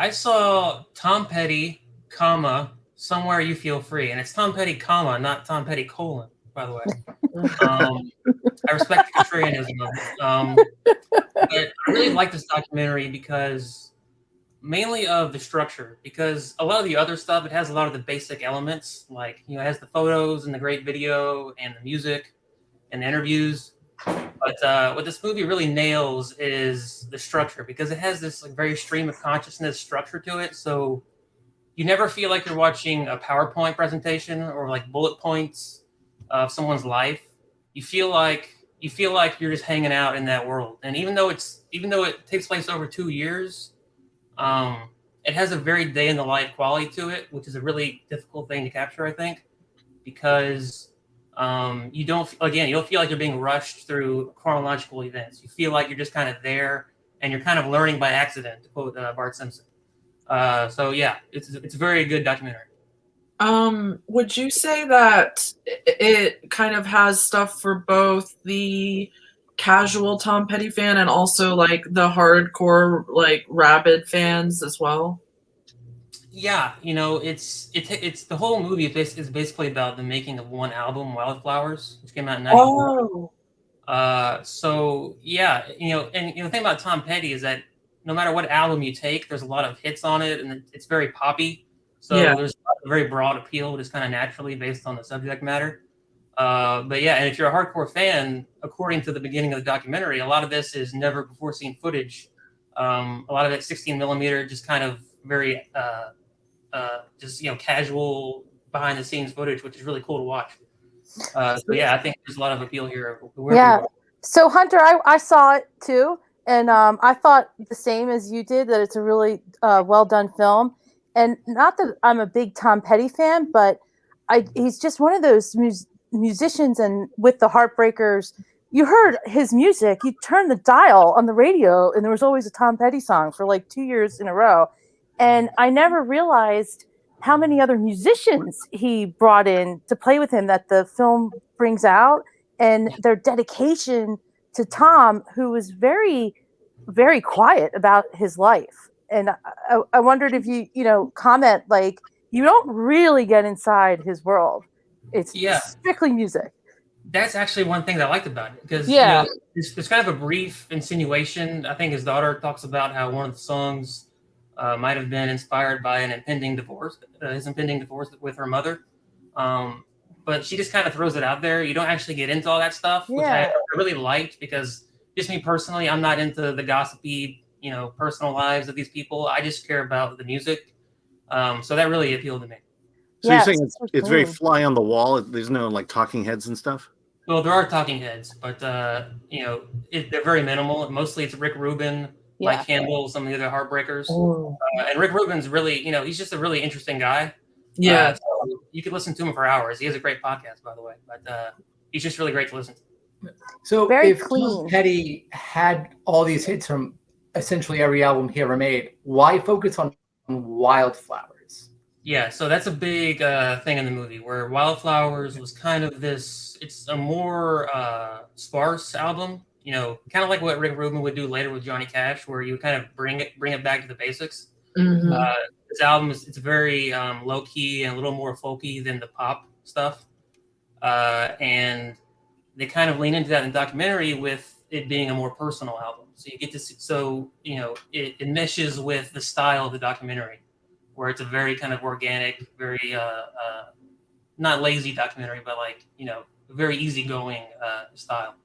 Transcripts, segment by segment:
I saw Tom Petty, comma, Somewhere You Feel Free. And it's Tom Petty, comma, not Tom Petty, colon, by the way. I respect the contrarianism of it. But I really like this documentary because mainly of the structure, because a lot of the other stuff, it has a lot of the basic elements, like, it has the photos and the great video and the music and the interviews. But what this movie really nails is the structure, because it has this like very stream of consciousness structure to it. So you never feel like you're watching a PowerPoint presentation or like bullet points of someone's life. You feel like you're just hanging out in that world. And even though it takes place over 2 years, it has a very day in the life quality to it, which is a really difficult thing to capture, I think, because you don't feel like you're being rushed through chronological events. You feel like you're just kind of there, and you're kind of learning by accident, to quote Bart Simpson. So yeah, it's a very good documentary. Would you say that it kind of has stuff for both the casual Tom Petty fan and also like the hardcore like rabid fans as well? Yeah, it's the whole movie is basically about the making of one album, Wildflowers, which came out in '94. So yeah, and the thing about Tom Petty is that no matter what album you take, there's a lot of hits on it, and it's very poppy. So Yeah. there's a very broad appeal, just kind of naturally based on the subject matter. But yeah, and if you're a hardcore fan, according to the beginning of the documentary, a lot of this is never before seen footage. A lot of it 16 millimeter, just kind of very just casual behind the scenes footage, which is really cool to watch. So yeah, I think there's a lot of appeal here. Yeah. So Hunter, I saw it too, and I thought the same as you did, that it's a really well done film. And not that I'm a big Tom Petty fan, but he's just one of those musicians. And with the Heartbreakers, you heard his music. You turned the dial on the radio, and there was always a Tom Petty song for like 2 years in a row. And I never realized how many other musicians he brought in to play with him that the film brings out, and their dedication to Tom, who was very, very quiet about his life. And I wondered if you comment, like, you don't really get inside his world. It's strictly music. That's actually one thing that I liked about it, because there's kind of a brief insinuation. I think his daughter talks about how one of the songs might have been inspired by an impending divorce, his impending divorce with her mother. But she just kind of throws it out there. You don't actually get into all that stuff, which I really liked, because just me personally, I'm not into the gossipy, personal lives of these people. I just care about the music. So that really appealed to me. So you're saying it's very fly on the wall? There's no like talking heads and stuff? Well, there are talking heads, but they're very minimal. Mostly it's Rick Rubin, Mike Campbell, some of the other Heartbreakers. And Rick Rubin's really, he's just a really interesting guy. Yeah. So you could listen to him for hours. He has a great podcast, by the way, but he's just really great to listen to. So very if clean. Tom Petty had all these hits from essentially every album he ever made, why focus on Wildflowers? Yeah, so that's a big thing in the movie, where Wildflowers was kind of it's a more sparse album, kind of like what Rick Rubin would do later with Johnny Cash, where you kind of bring it back to the basics. Mm-hmm. This album it's very low key and a little more folky than the pop stuff, and they kind of lean into that in the documentary with it being a more personal album. So you get to see, it meshes with the style of the documentary, where it's a very kind of organic, very not lazy documentary, but like very easygoing style.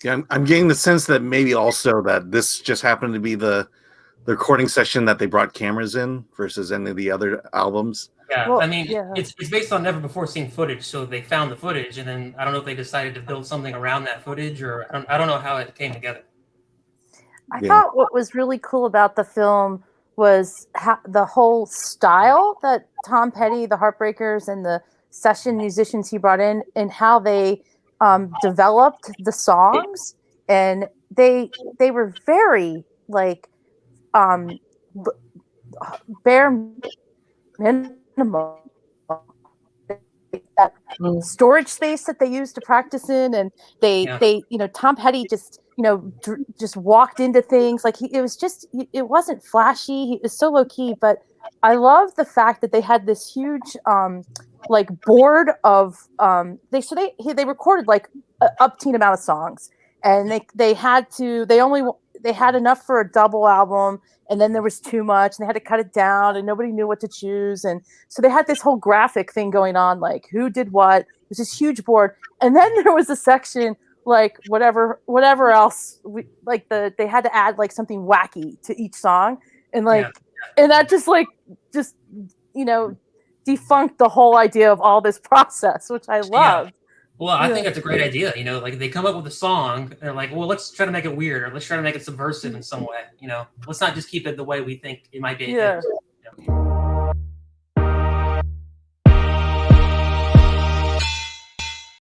Yeah, I'm getting the sense that maybe also that this just happened to be the recording session that they brought cameras in versus any of the other albums. Yeah, well, it's based on never before seen footage, so they found the footage, and then I don't know if they decided to build something around that footage, or I don't know how it came together. I thought what was really cool about the film was the whole style that Tom Petty, the Heartbreakers, and the session musicians he brought in, and how they developed the songs, and they were very like bare minimum. That storage space that they used to practice in, and they Tom Petty just just walked into things. Like it wasn't flashy. He was so low key, but I love the fact that they had this huge like board of they recorded like an upteen amount of songs, and they had enough for a double album, and then there was too much and they had to cut it down and nobody knew what to choose, and so they had this whole graphic thing going on, like who did what. It was this huge board, and then there was a section like whatever else they had to add like something wacky to each song, and and that just defunct the whole idea of all this process, which I love. Well, I think that's a great idea. Like they come up with a song and they're like, well, let's try to make it weird, or let's try to make it subversive in some way. Let's not just keep it the way we think it might be. Yeah.